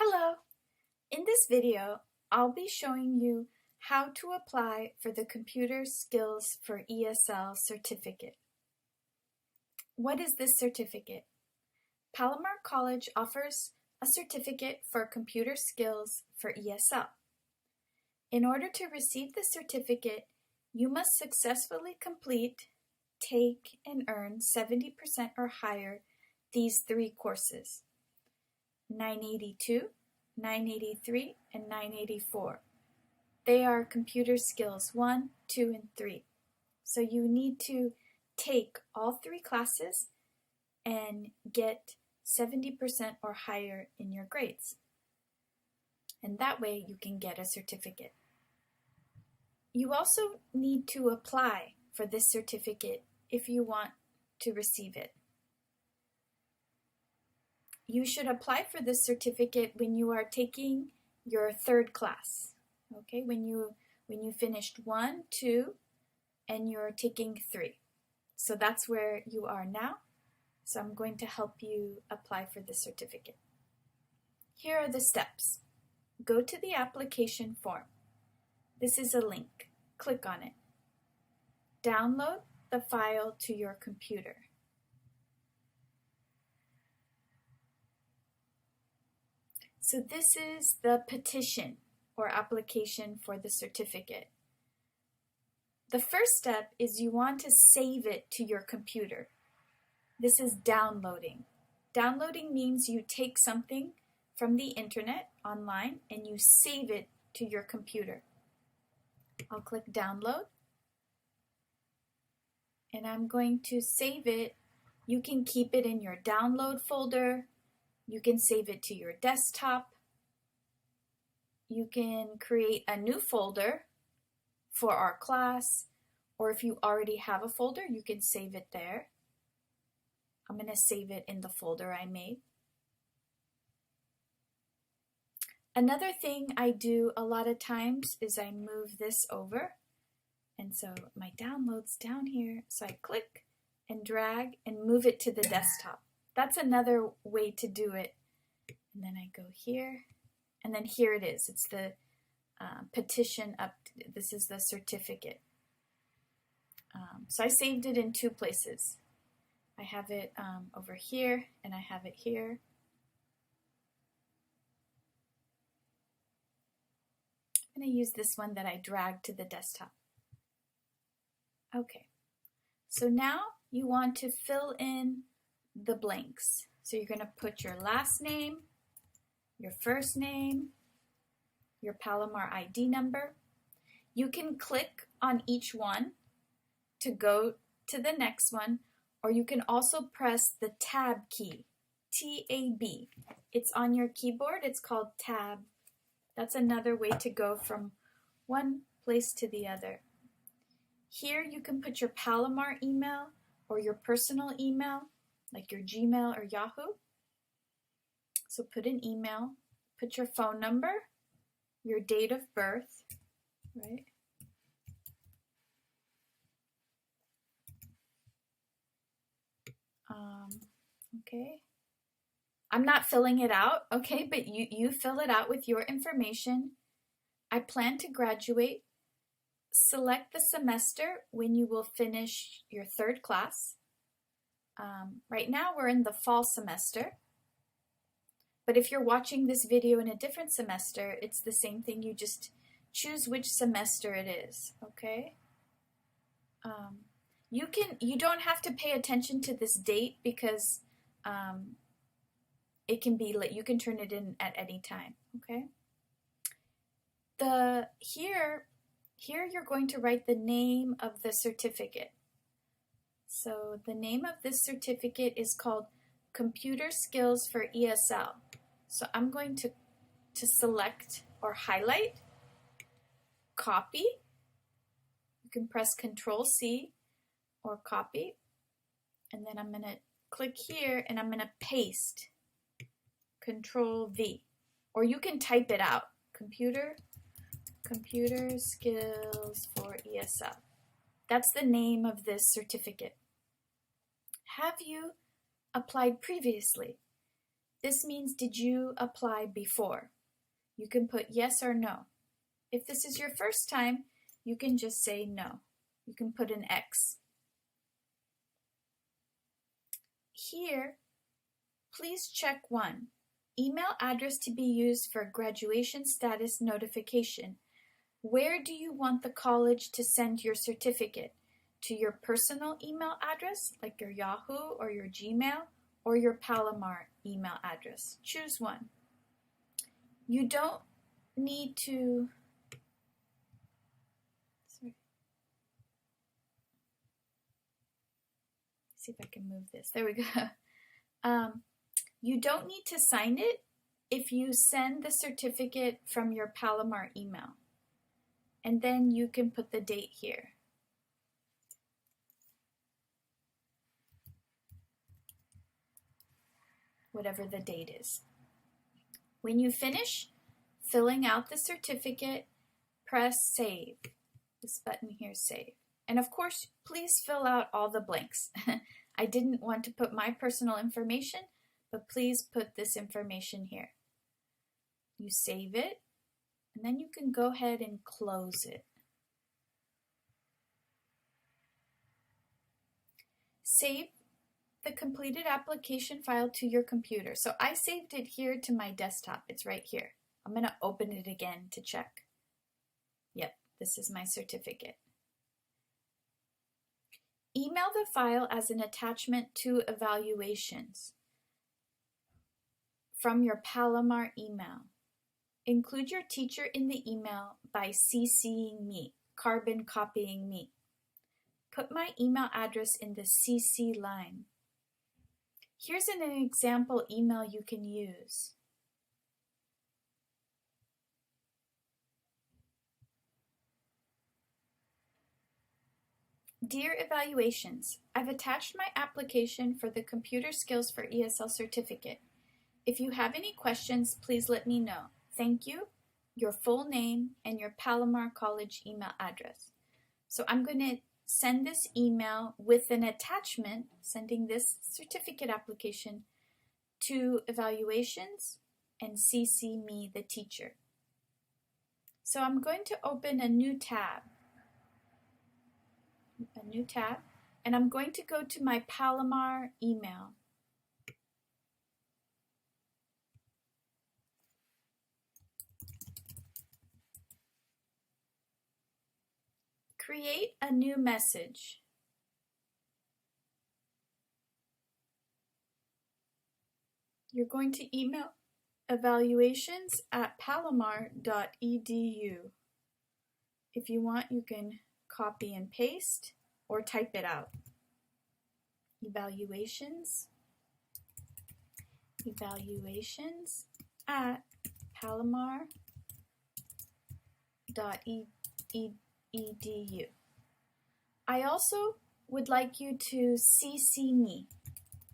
Hello! In this video, I'll be showing you how to apply for the Computer Skills for ESL Certificate. What is this certificate? Palomar College offers a certificate for computer skills for ESL. In order to receive the certificate, you must successfully complete, take, and earn 70% or higher these three courses: 982, 983, and 984. They are computer skills 1, 2, and 3. So you need to take all three classes and get 70% or higher in your grades. And that way you can get a certificate. You also need to apply for this certificate if you want to receive it. You should apply for this certificate when you are taking your third class. Okay, when you finished 1, 2, and you're taking 3. So that's where you are now. So I'm going to help you apply for the certificate. Here are the steps. Go to the application form. This is a link. Click on it. Download the file to your computer. So this is the petition or application for the certificate. The first step is you want to save it to your computer. This is downloading. Downloading means you take something from the internet online and you save it to your computer. I'll click download and I'm going to save it. You can keep it in your download folder. You can save it to your desktop. You can create a new folder for our class, or if you already have a folder, you can save it there. I'm going to save it in the folder I made. Another thing I do a lot of times is I move this over, and so my download's down here, so I click and drag and move it to the desktop. That's another way to do it. And then I go here, and then here it is. It's the petition up. This is the certificate. So I saved it in two places. I have it over here, and I have it here. I'm going to use this one that I dragged to the desktop. Okay, so now you want to fill in the blanks. So you're going to put your last name, your first name, your Palomar ID number. You can click on each one to go to the next one, or you can also press the tab key, T-A-B. It's on your keyboard. It's called tab. That's another way to go from one place to the other. Here you can put your Palomar email or your personal email, like your Gmail or Yahoo. So put an email, put your phone number, your date of birth, right? Okay. I'm not filling it out, okay, but you fill it out with your information. I plan to graduate. Select the semester when you will finish your third class. Right now we're in the fall semester, but if you're watching this video in a different semester, it's the same thing. You just choose which semester it is, okay? You don't have to pay attention to this date because it can be late. You can turn it in at any time, okay? Here you're going to write the name of the certificate. So the name of this certificate is called Computer Skills for ESL. So I'm going to select or highlight, copy. You can press Control-C or copy. And then I'm going to click here and I'm going to paste, Control-V. Or you can type it out, Computer Skills for ESL. That's the name of this certificate. Have you applied previously? This means, did you apply before? You can put yes or no. If this is your first time, you can just say no. You can put an X. Here, please check 1. Email address to be used for graduation status notification. Where do you want the college to send your certificate? To your personal email address, like your Yahoo or your Gmail, or your Palomar email address? Choose one. You don't need to... See if I can move this. There we go. You don't need to sign it if you send the certificate from your Palomar email. And then you can put the date here. Whatever the date is. When you finish filling out the certificate, press Save. This button here, Save. And of course, please fill out all the blanks. I didn't want to put my personal information, but please put this information here. You save it, and then you can go ahead and close it. Save the completed application file to your computer. So I saved it here to my desktop. It's right here. I'm going to open it again to check. Yep, this is my certificate. Email the file as an attachment to evaluations from your Palomar email. Include your teacher in the email by CCing me, carbon copying me. Put my email address in the CC line. Here's an example email you can use. Dear Evaluations, I've attached my application for the Computer Skills for ESL Certificate. If you have any questions, please let me know. Thank you, your full name, and your Palomar College email address. So I'm going to send this email with an attachment, sending this certificate application to Evaluations and CC me, the teacher. So I'm going to open a new tab, and I'm going to go to my Palomar email. Create a new message. You're going to email evaluations@palomar.edu. If you want, you can copy and paste or type it out. Evaluations@palomar.edu. I also would like you to CC me,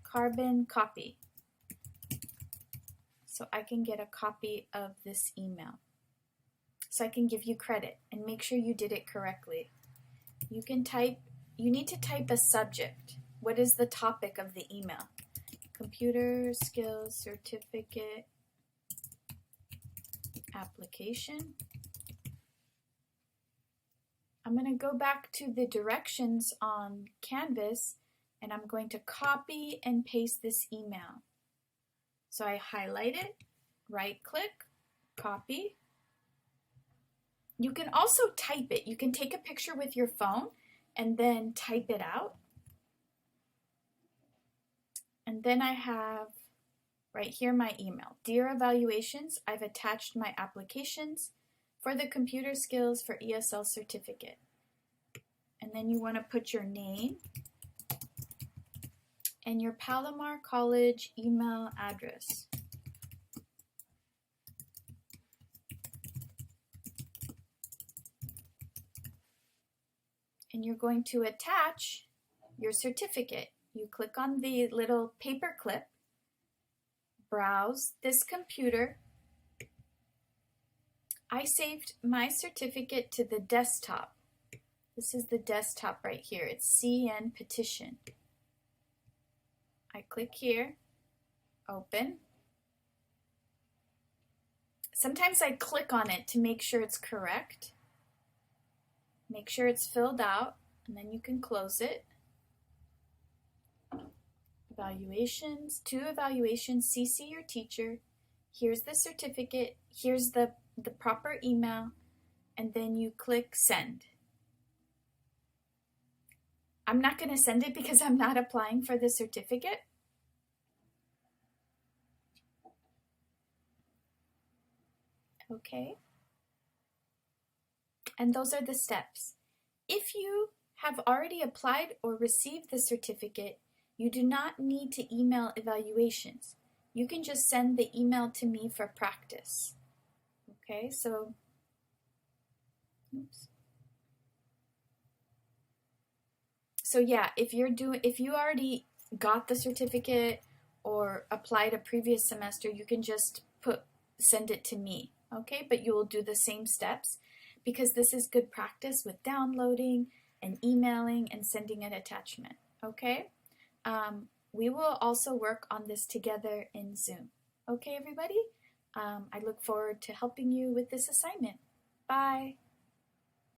carbon copy, so I can get a copy of this email. So I can give you credit and make sure you did it correctly. You need to type a subject. What is the topic of the email? Computer Skills Certificate Application. I'm going to go back to the directions on Canvas, and I'm going to copy and paste this email. So I highlight it, right-click, copy. You can also type it. You can take a picture with your phone and then type it out. And then I have right here my email. Dear Evaluations, I've attached my applications for the Computer Skills for ESL Certificate. And then you want to put your name and your Palomar College email address. And you're going to attach your certificate. You click on the little paper clip, browse this computer. I saved my certificate to the desktop. This is the desktop right here. It's CN Petition. I click here, open, Sometimes I click on it to make sure it's correct. Make sure it's filled out, and then you can close it. Evaluations, to evaluations, CC your teacher. Here's the certificate, here's the proper email, and then you click send. I'm not going to send it because I'm not applying for the certificate. Okay. And those are the steps. If you have already applied or received the certificate, you do not need to email evaluations. You can just send the email to me for practice. Okay, so, oops. So yeah, if you already got the certificate or applied a previous semester, you can just send it to me, okay? But you will do the same steps because this is good practice with downloading and emailing and sending an attachment, okay? We will also work on this together in Zoom. Okay, everybody? I look forward to helping you with this assignment. Bye.